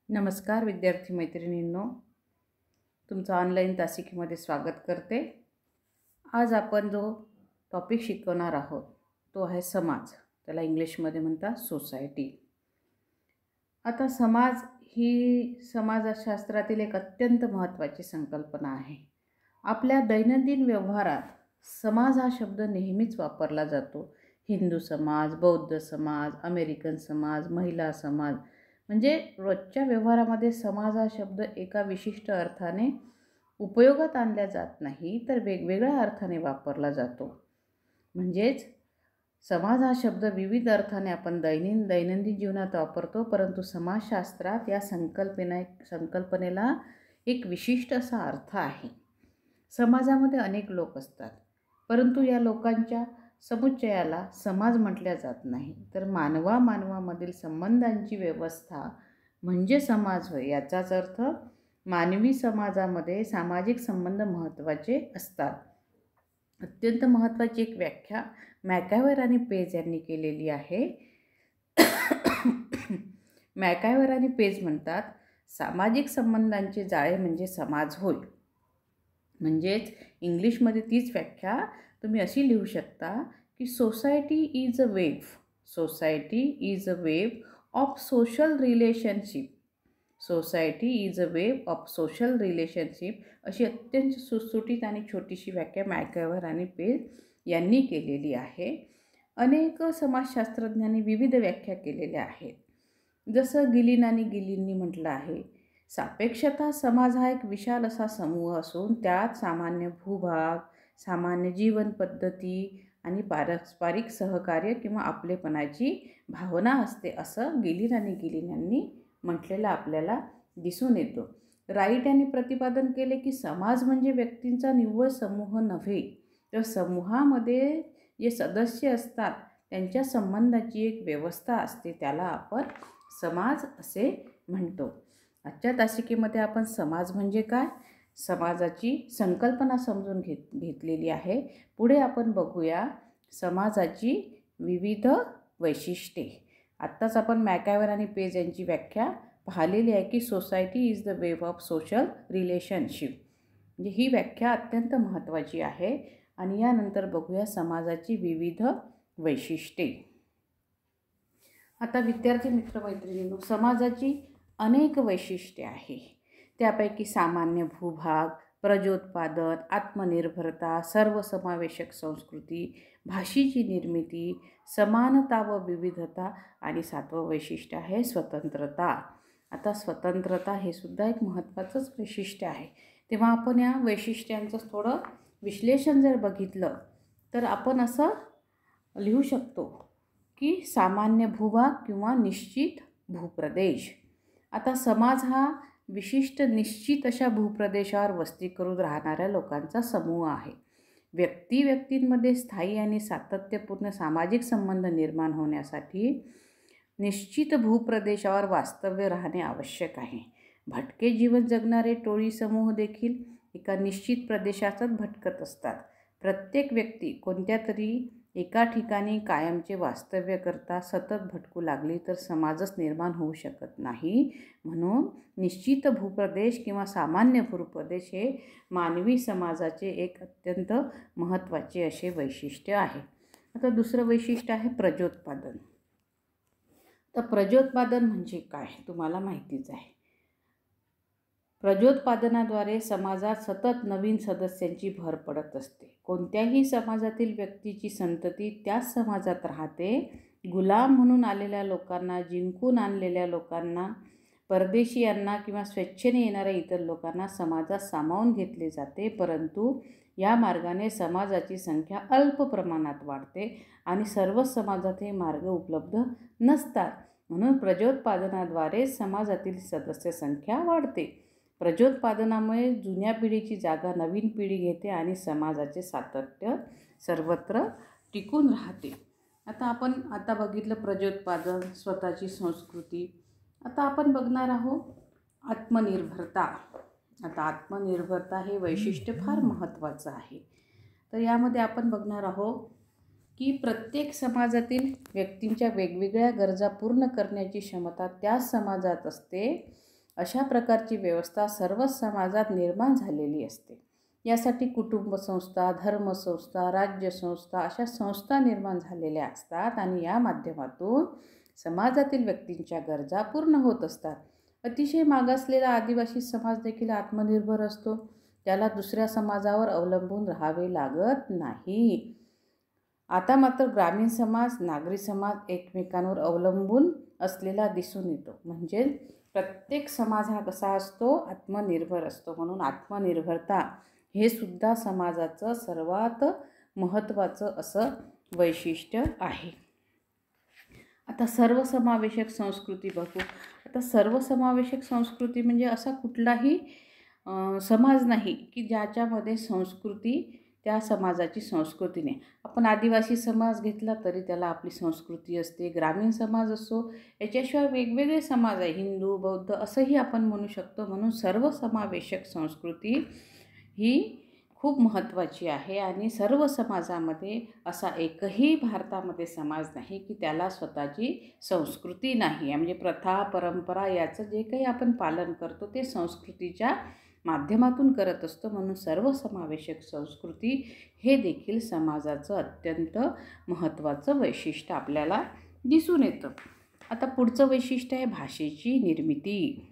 नमस्कार विद्यार्थी मैत्रिणींनो, तुमचं ऑनलाईन तासिकेमध्ये स्वागत करते। आज आपण जो टॉपिक शिकवणार आहोत तो आहे समाज। त्याला इंग्लिशमध्ये म्हणतात सोसायटी। आता समाज ही समाजशास्त्रातील एक अत्यंत महत्त्वाची संकल्पना आहे। आपल्या दैनंदिन व्यवहारात समाज हा शब्द नेहमीच वापरला जातो। हिंदू समाज, बौद्ध समाज, अमेरिकन समाज, महिला समाज, म्हणजे रोजच्या व्यवहारामध्ये समाज हा शब्द एका विशिष्ट अर्थाने उपयोगात आणला जात नाही, तर वेगवेगळ्या अर्थाने वापरला जातो। म्हणजेच समाज हा शब्द विविध अर्थाने आपण दैनंदिन जीवनात वापरतो, परंतु समाजशास्त्रात या संकल्पनेला एक विशिष्ट असा अर्थ आहे। समाजामध्ये अनेक लोक असतात, परंतु या लोकांच्या समुच्चयाला समाज म्हटले जात नाही, तर मानवामधील संबंधांची व्यवस्था म्हणजे समाज होय। याचाच अर्थ मानवी समाजामध्ये सामाजिक संबंध महत्त्वाचे असतात। अत्यंत महत्त्वाची एक व्याख्या मॅकॅव्हर आणि पेज यांनी केलेली आहे। मॅकॅव्हर आणि पेज म्हणतात, सामाजिक संबंधांचे जाळे म्हणजे समाज होय। म्हणजेच इंग्लिशमध्ये तीच व्याख्या तुम्ही अशी लिहू शकता की society is a wave of social relationship. Society is a wave of social relationship अशी अत्यंत सुटसुटीत आणि छोटीशी व्याख्या मॅकॅव्हर आणि पेज यांनी केलेली आहे। अनेक समाजशास्त्रज्ञांनी विविध व्याख्या केलेल्या आहेत। जसं गिलिन आणि गिलिननी म्हटलं आहे, सापेक्षता समाज हा एक विशाल असा समूह असून त्यात सामान्य भूभाग, सामान्य जीवन पद्धती आणि पारस्परिक सहकार्य किंवा आपलेपणाची भावना असते, असं गिलिन आणि गिलिन यांनी म्हटलेलं आपल्याला दिसून येतो। राईट यांनी प्रतिपादन केले की समाज म्हणजे व्यक्तींचा निव्वळ समूह नव्हे, तर समूहामध्ये जे सदस्य असतात त्यांच्या संबंधाची एक व्यवस्था असते, त्याला आपण समाज असे म्हणतो। आजच्या तासिकेमध्ये आपण समाज म्हणजे काय, समाजाची संकल्पना समजून घेतलेली आहे। पुढे आपण बघूया समाजाची विविध वैशिष्ट्ये। आत्ताच आपण मॅकॅव्हर आणि पेज यांची व्याख्या पाहिलेली आहे की society is the wave of social relationship, म्हणजे ही व्याख्या अत्यंत महत्त्वाची आहे। आणि यानंतर बघूया समाजाची विविध वैशिष्ट्ये। आता विद्यार्थी मित्रमैत्रिणींनो, समाजाची अनेक वैशिष्ट्ये आहे। त्यापैकी सामान्य भूभाग, प्रजोत्पादन, आत्मनिर्भरता, सर्वसमावेशक संस्कृती, भाषेची निर्मिती, समानता व विविधता आणि 7वं वैशिष्ट्य आहे स्वतंत्रता। आता स्वतंत्रता हे सुद्धा एक महत्त्वाचंच वैशिष्ट्य आहे। तेव्हा आपण या वैशिष्ट्यांचं थोडं विश्लेषण जर बघितलं तर आपण असं लिहू शकतो की सामान्य भूभाग किंवा निश्चित भूप्रदेश। आता समाज हा विशिष्ट निश्चित अशा भूप्रदेशावर वस्ती करून राहणाऱ्या लोकांचा समूह आहे। व्यक्तींमध्ये स्थायी आणि सातत्यपूर्ण सामाजिक संबंध निर्माण होण्यासाठी निश्चित भूप्रदेशावर वास्तव्य राहणे आवश्यक आहे। भटके जीवन जगणारे टोळी समूह देखील एका निश्चित प्रदेशातच भटकत असतात। प्रत्येक व्यक्ती कोणत्या तरी एका ठिकाणी कायमचे वास्तव्य करता सतत भटकू लागली तर समाजच निर्माण होऊ शकत नाही। म्हणून निश्चित भूप्रदेश किंवा सामान्य भूप्रदेश हे मानवी समाजाचे एक अत्यंत महत्त्वाचे असे वैशिष्ट्य आहे। आता दुसरं वैशिष्ट्य आहे प्रजोत्पादन। तर प्रजोत्पादन म्हणजे काय तुम्हाला माहितीच आहे। प्रजोत्पादनाद्वारे समाजात सतत नवीन सदस्यांची भर पडत असते। कोणत्याही समाजातील व्यक्तीची संतती त्याच समाजात राहते। गुलाम म्हणून आलेल्या लोकांना, जिंकून आणलेल्या लोकांना, परदेशीयांना किंवा स्वेच्छेने येणाऱ्या इतर लोकांना समाजात सामावून घेतले जाते, परंतु या मार्गाने समाजाची संख्या अल्प प्रमाणात वाढते आणि सर्वच समाजात हे मार्ग उपलब्ध नसतात। म्हणून प्रजोत्पादनाद्वारे समाजातील सदस्य संख्या वाढते। प्रजोत्पादनामुळे जुन्या पिढीची जागा नवीन पिढी घेते आणि समाजाचे सातत्य सर्वत्र टिकून राहते। आपण बघितलं प्रजोत्पादन, स्वतःची संस्कृती। आता आपण बघणार आहोत आत्मनिर्भरता। आता आत्मनिर्भरता हे वैशिष्ट्य फार महत्त्वाचं आहे। तर यामध्ये आपण बघणार आहोत की प्रत्येक समाजातील व्यक्तींच्या वेगवेगळ्या गरजा पूर्ण करण्याची क्षमता त्याच समाजात असते। अशा प्रकारची व्यवस्था सर्वच समाजात निर्माण झालेली असते. यासाठी कुटुंब संस्था, धर्मसंस्था, राज्यसंस्था अशा संस्था निर्माण झालेल्या असतात आणि या माध्यमातून समाजातील व्यक्तींच्या गरजा पूर्ण होत असतात. अतिशय मागासलेला आदिवासी समाज देखील आत्मनिर्भर असतो. त्याला दुसऱ्या समाजावर अवलंबून राहावे लागत नाही. आता मात्र ग्रामीण समाज, नागरी समाज एकमेकांवर अवलंबून असलेला दिसून येतो. म्हणजे प्रत्येक समाज हा कसा असतो? आत्मनिर्भर असतो. म्हणून आत्मनिर्भरता हे सुद्धा समाजाचं सर्वात महत्त्वाचं असं वैशिष्ट्य आहे. आता सर्वसमावेशक संस्कृती बघू. आता सर्वसमावेशक संस्कृती म्हणजे असा कुठलाही समाज नाही की ज्याच्यामध्ये संस्कृती त्या समाजाची संस्कृती नाही. आपण आदिवासी समाज घेतला तरी त्याला आपली संस्कृती असते. ग्रामीण समाज असो, याच्याशिवाय वेगवेगळे समाज आहे, हिंदू, बौद्ध असंही आपण म्हणू शकतो. म्हणून सर्वसमावेशक संस्कृती ही खूप महत्त्वाची आहे आणि सर्व समाजामध्ये असा एकही भारतामध्ये समाज नाही की त्याला स्वतःची संस्कृती नाही आहे. म्हणजे प्रथा, परंपरा याचं जे काही आपण पालन करतो ते संस्कृतीच्या माध्यमातून करत असतो. म्हणून सर्वसमावेशक संस्कृती हे देखील समाजाचं अत्यंत महत्त्वाचं वैशिष्ट्य आपल्याला दिसून येतं. आता पुढचं वैशिष्ट्य आहे भाषेची निर्मिती.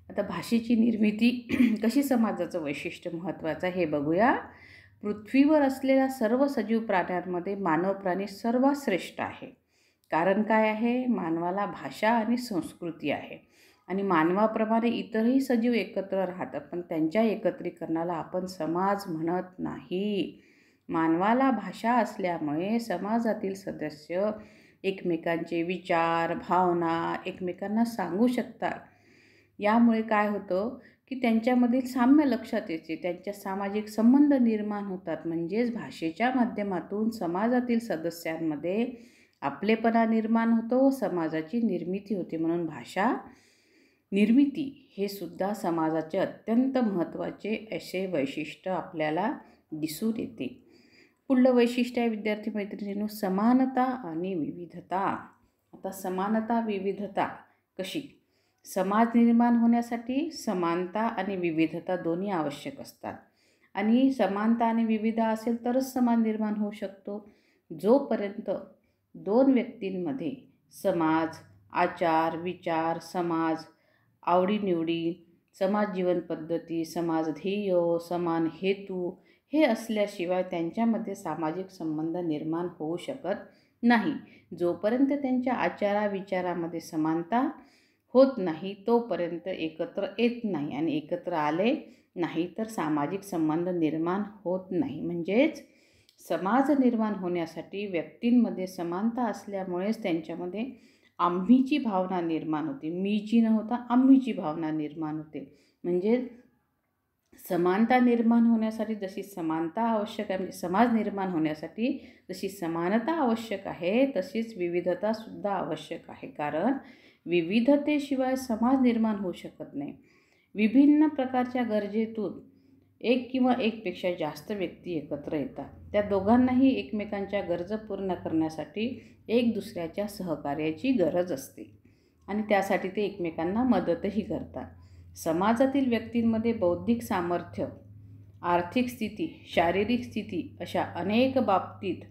आता भाषेची निर्मिती कशी समाजाचं वैशिष्ट्य महत्त्वाचं हे बघूया. पृथ्वीवर असलेल्या सर्व सजीव प्राण्यांमध्ये मानव प्राणी सर्वात श्रेष्ठ आहे. कारण काय आहे? मानवाला भाषा आणि संस्कृती आहे आणि मानवाप्रमाणे इतरही सजीव एकत्र राहतात, पण त्यांच्या एकत्रीकरणाला आपण समाज म्हणत नाही. मानवाला भाषा असल्यामुळे समाजातील सदस्य एकमेकांचे विचार, भावना एकमेकांना सांगू शकतात. यामुळे काय होतं की त्यांच्यामधील साम्य लक्षात येते, त्यांच्या सामाजिक संबंध निर्माण होतात. म्हणजेच भाषेच्या माध्यमातून समाजातील सदस्यांमध्ये आपलेपणा निर्माण होतो व समाजाची निर्मिती होते. म्हणून भाषा निर्मिती हे सुद्धा समाजाचे अत्यंत महत्त्वाचे असे वैशिष्ट्य आपल्याला दिसून येते. पुढलं वैशिष्ट्य आहे विद्यार्थी मैत्रिणींनो, समानता आणि विविधता. आता समानता विविधता कशी? समाज निर्माण होण्यासाठी समानता आणि विविधता दोन्ही आवश्यक असतात आणि समानता आणि विविधता असेल तरच समाज निर्माण होऊ शकतो. जोपर्यंत दोन व्यक्तींमध्ये समाज, आचार, विचार, समाज आवडीनिवडी, समाज जीवनपद्धती, समाज ध्येय, समान हेतू हे असल्याशिवाय त्यांच्यामध्ये सामाजिक संबंध निर्माण होऊ शकत नाही. जोपर्यंत त्यांच्या आचाराविचारामध्ये समानता होत नाही तोपर्यंत एकत्र येत नाही आणि एकत्र आले नाही तर सामाजिक संबंध निर्माण होत नाही. म्हणजेच समाज निर्माण होण्यासाठी व्यक्तींमध्ये समानता असल्यामुळेच त्यांच्यामध्ये आम्हीची भावना निर्माण होते. मीची न होता आम्हीची भावना निर्माण होते. म्हणजे समानता निर्माण होण्यासाठी जशी समानता आवश्यक आहे, म्हणजे समाज निर्माण होण्यासाठी जशी समानता आवश्यक आहे तशीच विविधतासुद्धा आवश्यक आहे. कारण विविधतेशिवाय समाज निर्माण होऊ शकत नाही. विभिन्न प्रकारच्या गरजेतून एक किंवा एकपेक्षा जास्त व्यक्ती एकत्र येतात. त्या दोघांनाही एकमेकांच्या गरजा पूर्ण करण्यासाठी एक दुसऱ्याच्या सहकार्याची गरज असते आणि त्यासाठी ते एकमेकांना मदतही करतात. समाजातील व्यक्तींमध्ये बौद्धिक सामर्थ्य, आर्थिक स्थिती, शारीरिक स्थिती अशा अनेक बाबतीत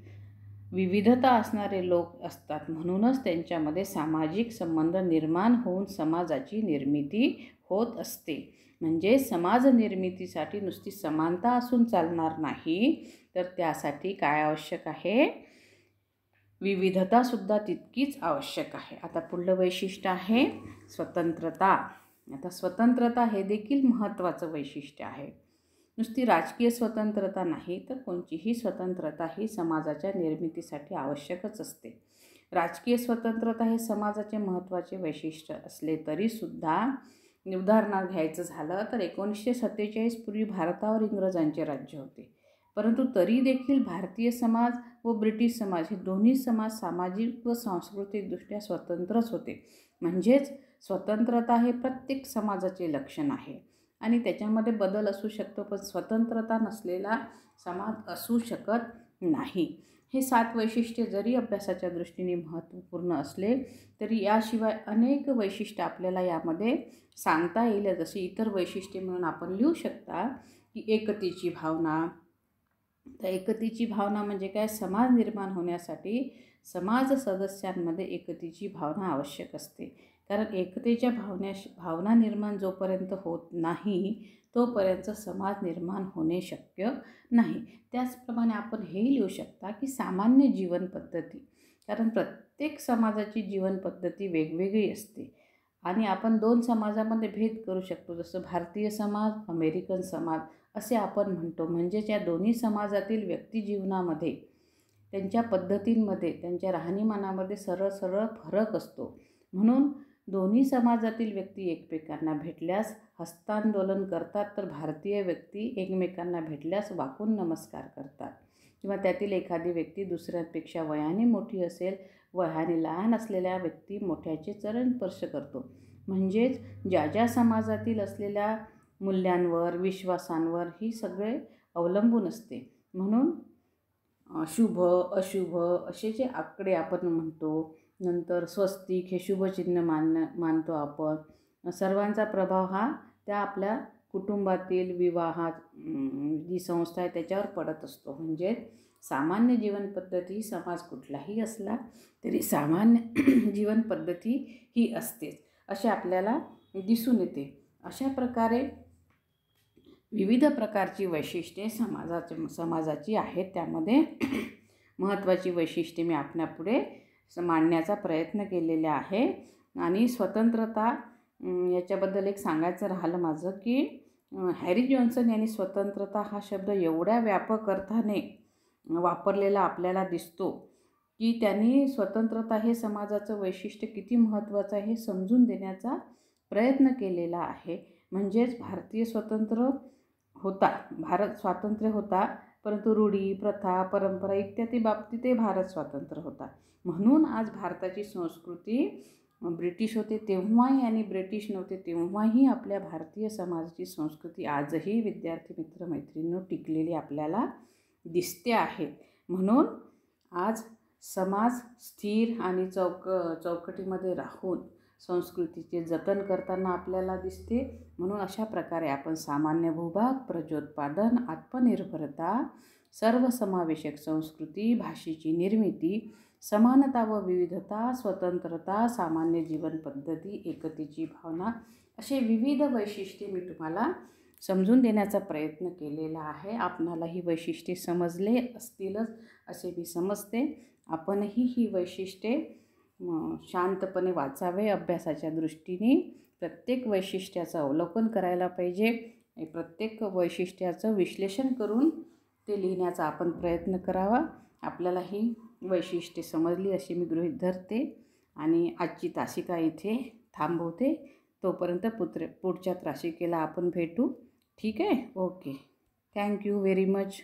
विविधता असणारे लोक असतात. म्हणूनच त्यांच्यामध्ये सामाजिक संबंध निर्माण होऊन समाजाची निर्मिती होत असते. म्हणजे समाज निर्मितीसाठी नुसती समानता असून चालणार नाही, तर त्यासाठी काय आवश्यक आहे? विविधतासुद्धा तितकीच आवश्यक आहे. आता पुढलं वैशिष्ट्य आहे स्वतंत्रता. आता स्वतंत्रता हे देखील महत्त्वाचं वैशिष्ट्य आहे. नुसती राजकीय स्वतंत्रता नाही तर कोणतीही स्वतंत्रता ही समाजाच्या निर्मितीसाठी आवश्यकच असते. राजकीय स्वतंत्रता हे समाजाचे महत्त्वाचे वैशिष्ट्य असले तरीसुद्धा उदाहरणार्थ घ्यायचं झालं तर 1947 पूर्वी भारतावर इंग्रजांचे राज्य होते. परंतु तरी देखील भारतीय समाज व ब्रिटिश समाज हे दोन्ही समाज सामाजिक व सांस्कृतिकदृष्ट्या स्वतंत्रच होते. म्हणजेच स्वतंत्रता हे प्रत्येक समाजाचे लक्षण आहे आणि त्याच्यामध्ये बदल असू शकतो, पण स्वतंत्रता नसलेला समाज असू शकत नाही. हे 7 वैशिष्ट्ये जरी अभ्यासाच्या दृष्टीने महत्त्वपूर्ण असले तरी याशिवाय अनेक वैशिष्ट्ये आपल्याला यामध्ये सांगता येईल. जशी इतर वैशिष्ट्ये म्हणून आपण लिहू शकता की एकतेची भावना. तर एकतेची भावना म्हणजे काय? समाज निर्माण होण्यासाठी समाज सदस्यांमध्ये एकतेची भावना आवश्यक असते. कारण एकतेच्या भावना निर्माण जोपर्यंत होत नाही तोपर्यंत समाज निर्माण होणे शक्य नाही. त्याचप्रमाणे आपण हेही लिहू शकता की सामान्य जीवन पद्धती. कारण प्रत्येक समाजाची जीवन पद्धती वेगवेगळी असते आणि आपण 2 समाजामध्ये भेद करू शकतो. जसं भारतीय समाज, अमेरिकन समाज असे आपण म्हणतो. म्हणजेच या दोन्ही समाजातील व्यक्तिजीवनामध्ये, त्यांच्या पद्धतींमध्ये, त्यांच्या राहणीमानामध्ये सरळ फरक असतो. म्हणून दोन्ही समाजातील व्यक्ती एकमेकांना भेटल्यास हस्तांदोलन करतात, तर भारतीय व्यक्ती एकमेकांना भेटल्यास वाकून नमस्कार करतात. किंवा त्यातील एखादी व्यक्ती दुसऱ्यांपेक्षा वयाने मोठी असेल, वयाने लहान असलेल्या व्यक्ती मोठ्याचे चरण स्पर्श करतो. म्हणजेच ज्या समाजातील असलेल्या मूल्यांवर, विश्वासांवर ही सगळे अवलंबून असते. म्हणून शुभ, अशुभ असे जे आकडे आपण म्हणतो, नंतर स्वस्तिक हे शुभचिन्ह मानतो आपण. सर्वांचा प्रभाव हा त्या आपल्या कुटुंबातील, विवाहात जी संस्था आहे त्याच्यावर पडत असतो. म्हणजे सामान्य जीवनपद्धती ही समाज कुठलाही असला तरी सामान्य जीवनपद्धती ही असतेच असे आपल्याला दिसून येते. अशा प्रकारे विविध प्रकारची वैशिष्ट्ये समाजाची आहेत. त्यामध्ये महत्त्वाची वैशिष्ट्ये मी आपल्यापुढे मांडण्याचा प्रयत्न केलेला आहे. आणि स्वतंत्रता याच्याबद्दल एक सांगायचं राहिलं माझं की हॅरी जॉन्सन यांनी स्वतंत्रता हा शब्द एवढ्या व्यापक अर्थाने वापरलेला आपल्याला दिसतो की त्यांनी स्वतंत्रता हे समाजाचं वैशिष्ट्य किती महत्त्वाचं आहे हे समजून देण्याचा प्रयत्न केलेला आहे. म्हणजेच भारत स्वातंत्र्य होता, परंतु रूढी, प्रथा, परंपरा इत्यादी बाबतीतही भारत स्वतंत्र होता. म्हणून आज भारताची संस्कृती ब्रिटिश होते तेव्हाही आणि ब्रिटिश नव्हते तेव्हाही आपल्या भारतीय समाजाची संस्कृती आजही विद्यार्थी मित्र मैत्रिणींनो टिकलेली आपल्याला दिसते आहे. म्हणून आज समाज स्थिर आणि चौकटीमध्ये राहून संस्कृतीचे जतन करताना आपल्याला दिसते. म्हणून अशा प्रकारे आपण सामान्य भूभाग, प्रजोत्पादन, आत्मनिर्भरता, सर्वसमावेशक संस्कृती, भाषेची निर्मिती, समानता व विविधता, स्वतंत्रता, सामान्य जीवन पद्धती, एकतेची भावना असे विविध वैशिष्ट्ये मी तुम्हाला समजून देण्याचा प्रयत्न केलेला आहे. आपणाला ही वैशिष्ट्ये समजले असतीलच असे मी समजते. आपणही ही वैशिष्ट्ये शांतपणे वाचावे. अभ्यासाच्या दृष्टीने प्रत्येक वैशिष्ट्याचं अवलोकन करायला पाहिजे. प्रत्येक वैशिष्ट्याचं विश्लेषण करून ते लिहिण्याचा आपण प्रयत्न करावा. आपल्याला ही वैशिष्ट्ये समजली अशी मी गृहीत धरते आणि आजची तासिका इथे थांबवते. तोपर्यंत पुढच्या तासिकेला आपण भेटू. ठीक आहे? ओके. Thank you very much.